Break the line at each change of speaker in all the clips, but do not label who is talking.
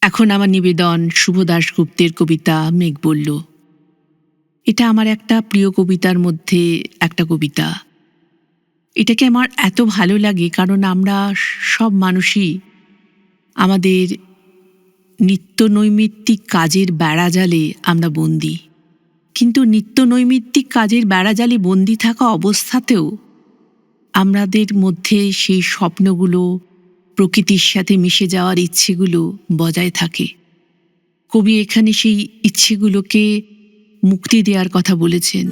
এখন আমার নিবেদন শুভ দাশগুপ্তের কবিতা মেঘ বলল। এটা আমার একটা প্রিয় কবিতার মধ্যে একটা কবিতা। এটাকে আমার এত ভালো লাগে কারণ আমরা সব মানুষই আমাদের নিত্য নৈমিত্তিক কাজের বেড়াজালে আমরা বন্দী। কিন্তু নিত্য নৈমিত্তিক কাজের বেড়াজালে বন্দী থাকা অবস্থাতেও আমাদের মধ্যে সেই স্বপ্নগুলো, প্রকৃতির সাথে মিশে যাওয়ার ইচ্ছেগুলো বজায় থাকে। কবি এখানে সেই ইচ্ছেগুলোকে মুক্তি দেওয়ার কথা বলেছেন।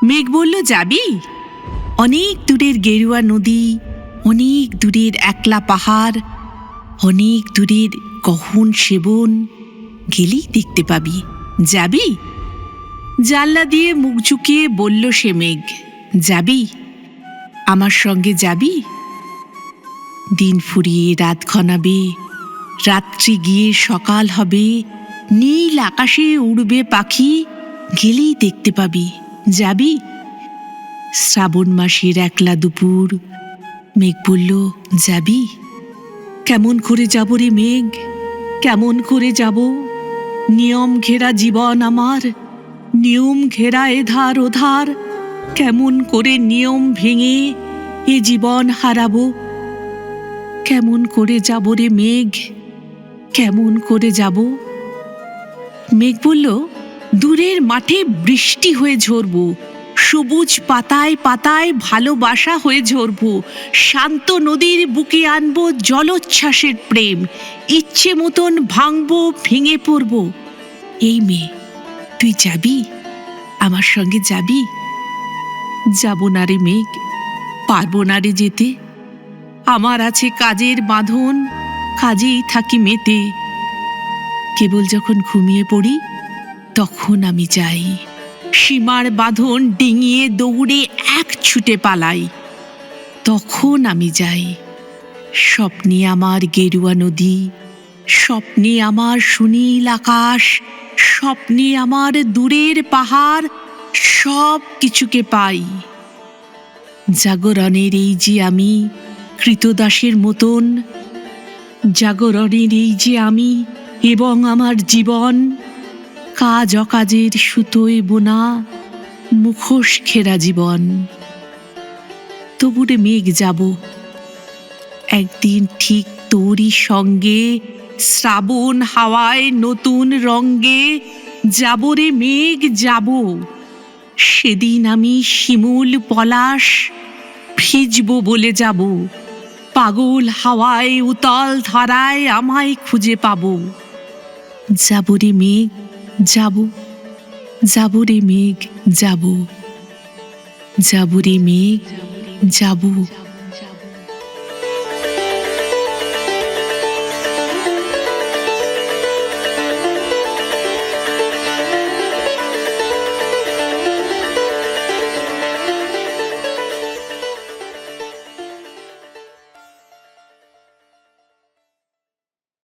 মেঘ বলল, যাবি? অনেক দূরের গেরুয়া নদী, অনেক দূরের একলা পাহাড়, অনেক দূরের গহন সেবন, গেলেই দেখতে পাবি। যাবি? জানলা দিয়ে মুখ ঝুঁকিয়ে বলল সে মেঘ, যাবি? আমার সঙ্গে যাবি? দিন ফুরিয়ে রাত ঘনাবে, রাত্রি গিয়ে সকাল হবে, নীল আকাশে উড়বে পাখি, গেলেই দেখতে পাবি। যাবি? শ্রাবণ মাসের একলা দুপুর, মেঘ বলল, যাবি? কেমন করে যাব রে মেঘ, কেমন করে যাব? নিয়ম ঘেরা জীবন আমার, নিয়ম ঘেরা এধার ওধার, কেমন করে নিয়ম ভেঙে এ জীবন হারাবো? কেমন করে যাব রে মেঘ, কেমন করে যাব? মেঘ বলল, দূরের মাঠে বৃষ্টি হয়ে ঝরবো, সবুজ পাতায় পাতায় ভালোবাসা হয়ে ঝরবো, শান্ত নদীর বুকে আনবো জলোচ্ছ্বাসের প্রেম, ইচ্ছে মতন ভাঙবো, ভেঙে পড়বো। এই মেয়ে, তুই যাবি? আমার সঙ্গে যাবি? যাব না রে মেঘ, পারবো না রে যেতে। আমার আছে কাজের বাঁধন, কাজেই থাকি মেতে। কেবল যখন ঘুমিয়ে পড়ি তখন আমি যাই, সীমার বাঁধন ডিঙিয়ে দৌড়ে এক ছুটে পালাই। তখন আমি যাই। স্বপ্নে আমার গেরুয়া নদী, স্বপ্নে আমার সুনীল আকাশ, স্বপ্নে আমার দূরের পাহাড়, সব কিছুকে পাই। জাগরণের এই যে আমি কৃতদাসের মতন, জাগরণের এই যে আমি এবং আমার জীবন, কাজ অকাজের সুতোয় বোনা মুখোশ ঘেরা জীবন। তবুরে মেঘ, যাব একদিন ঠিক তোরই সঙ্গে, শ্রাবণ হাওয়ায় নতুন রঙ্গে। যাব রে মেঘ, যাব। সেদিন আমি শিমুল পলাশ ভিজব বলে যাব, পাগল হাওয়ায় উতল ধারায় আমায় খুঁজে পাব। যাব রে মেঘ, যাব, যাব রে মেঘ, যাব, যাব রে মেঘ, যাব।